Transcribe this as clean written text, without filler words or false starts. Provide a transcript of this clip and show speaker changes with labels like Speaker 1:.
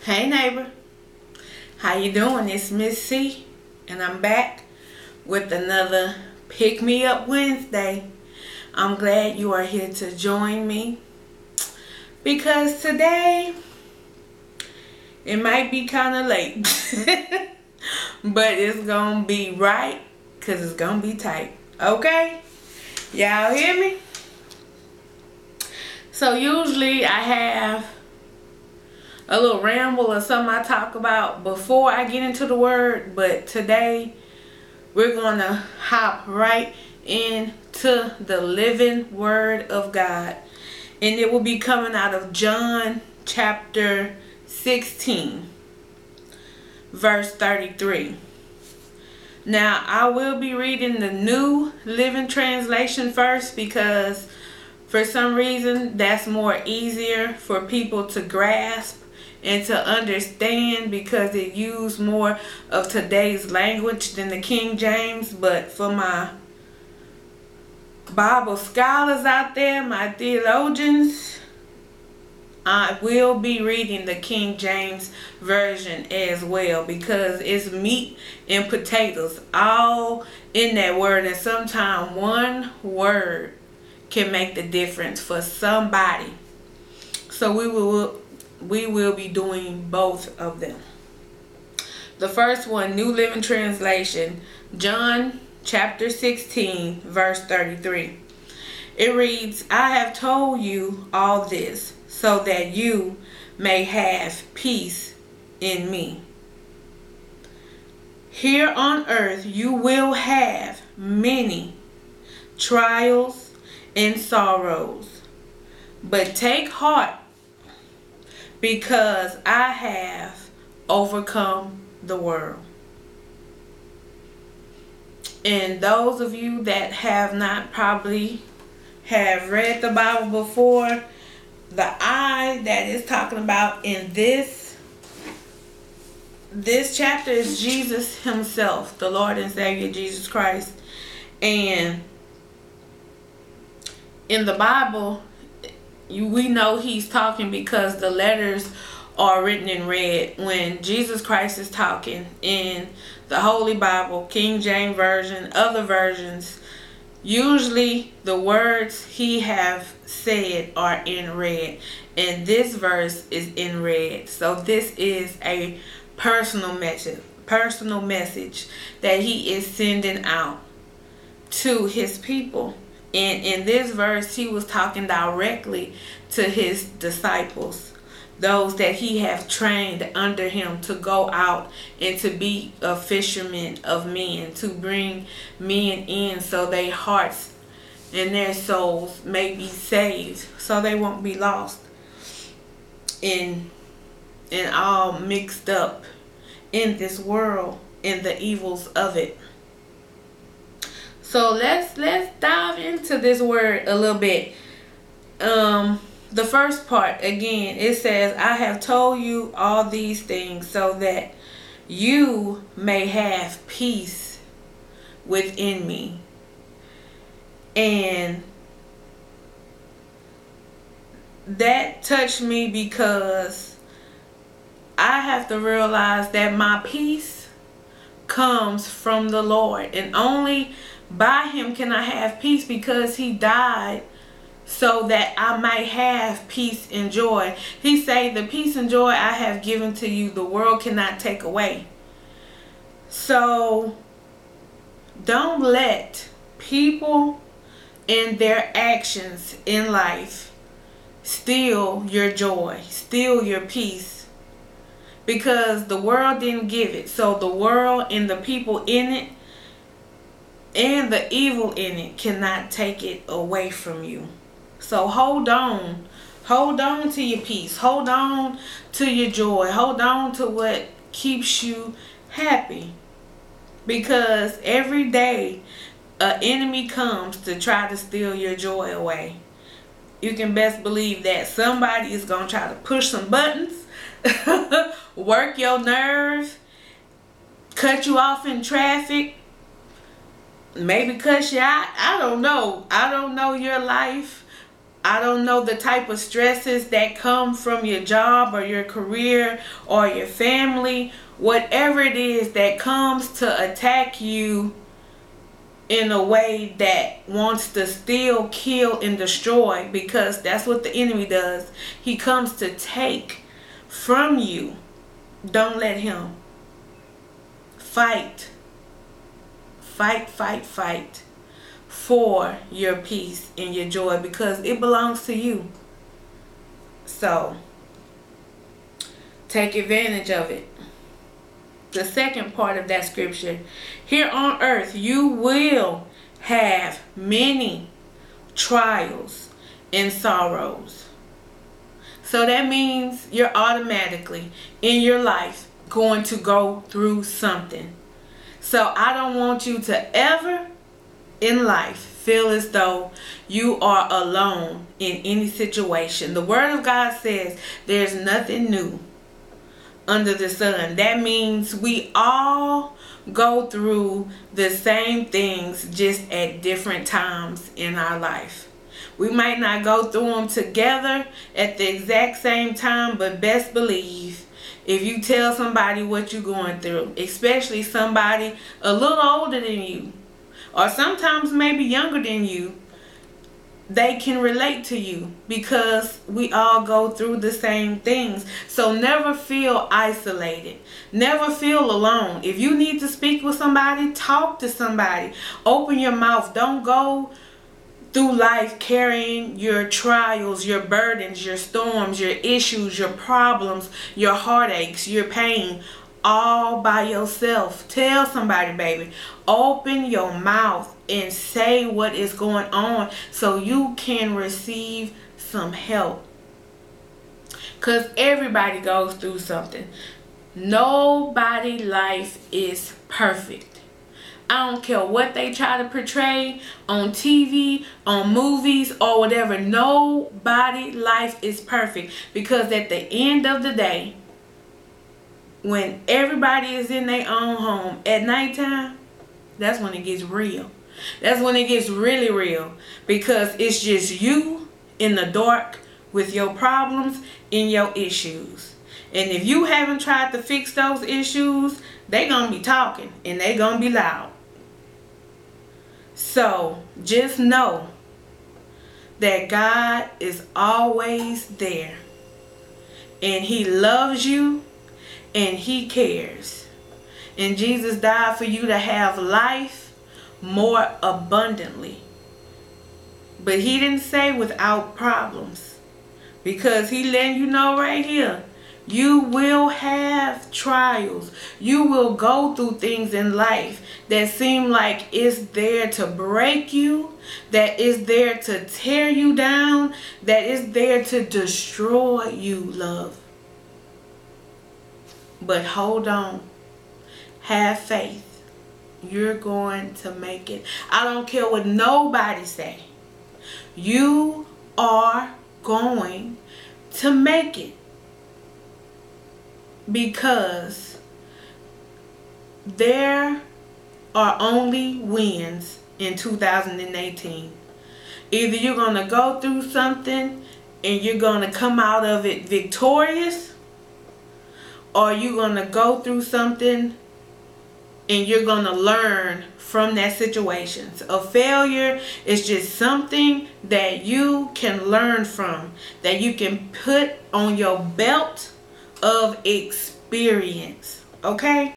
Speaker 1: Hey neighbor, how you doing? It's Miss C, and I'm back with another Pick Me Up Wednesday. I'm glad you are here to join me because today it might be kind of late, but it's gonna be right because it's gonna be tight. Okay, y'all hear me? So usually I have a little ramble or something I talk about before I get into the word, but today we're gonna hop right into the living word of God, and it will be coming out of John chapter 16 verse 33. Now I will be reading the New Living Translation first because for some reason that's more easier for people to grasp and to understand because it used more of today's language than the King James. But for my Bible scholars out there, my theologians, I will be reading the King James Version as well because it's meat and potatoes all in that word, and sometimes one word can make the difference for somebody. So we will be doing both of them. The first one, New Living Translation, John chapter 16 verse 33. It reads, I have told you all this so that you may have peace in me. Here on earth you will have many trials and sorrows, but take heart because I have overcome the world. And those of you that have not probably have read the Bible before, the I that is talking about in this chapter is Jesus himself, the Lord and Savior Jesus Christ. And in the Bible, we know he's talking because the letters are written in red. When Jesus Christ is talking in the Holy Bible, King James Version, other versions, usually the words he have said are in red, and this verse is in red. So this is a personal message that he is sending out to his people. And in this verse, he was talking directly to his disciples, those that he have trained under him to go out and to be a fisherman of men, to bring men in so their hearts and their souls may be saved, so they won't be lost and all mixed up in this world and the evils of it. So let's dive into this word a little bit. The first part, again, it says, I have told you all these things so that you may have peace within me. And that touched me because I have to realize that my peace comes from the Lord, and only by him can I have peace because he died so that I might have peace and joy. He said, the peace and joy I have given to you, the world cannot take away. So don't let people and their actions in life steal your joy, steal your peace, because the world didn't give it. So the world and the people in it and the evil in it cannot take it away from you. So hold on to your peace, hold on to your joy, hold on to what keeps you happy, because every day an enemy comes to try to steal your joy away. You can best believe that somebody is going to try to push some buttons, work your nerve, cut you off in traffic, maybe cuss you out. I don't know your life, I don't know the type of stresses that come from your job or your career or your family. Whatever it is that comes to attack you in a way that wants to steal, kill, and destroy, because that's what the enemy does. He comes to take from you. Don't let him. Fight. Fight, fight, fight for your peace and your joy, because it belongs to you. So, take advantage of it. The second part of that scripture, here on earth you will have many trials and sorrows. So that means you're automatically in your life going to go through something. So I don't want you to ever in life feel as though you are alone in any situation. The word of God says there's nothing new under the sun. That means we all go through the same things, just at different times in our life. We might not go through them together at the exact same time, but best believe if you tell somebody what you're going through, especially somebody a little older than you, or sometimes maybe younger than you, they can relate to you, because we all go through the same things. So never feel isolated. Never feel alone. If you need to speak with somebody, talk to somebody. Open your mouth. Don't go through life carrying your trials, your burdens, your storms, your issues, your problems, your heartaches, your pain, all by yourself. Tell somebody, baby. Open your mouth and say what is going on so you can receive some help. Because everybody goes through something. Nobody's life is perfect. I don't care what they try to portray on TV, on movies, or whatever. Nobody's life is perfect. Because at the end of the day, when everybody is in their own home at nighttime, that's when it gets real. That's when it gets really real. Because it's just you in the dark with your problems and your issues. And if you haven't tried to fix those issues, they're going to be talking and they're going to be loud. So just know that God is always there. And He loves you and He cares. And Jesus died for you to have life more abundantly. But He didn't say without problems. Because He letting you know right here, you will have trials. You will go through things in life that seem like it's there to break you, that is there to tear you down, that is there to destroy you, love. But hold on. Have faith. You're going to make it. I don't care what nobody say. You are going to make it. Because there are only wins in 2018. Either you're going to go through something and you're going to come out of it victorious, or you're going to go through something and you're going to learn from that situation. A failure is just something that you can learn from, that you can put on your belt of experience. Okay?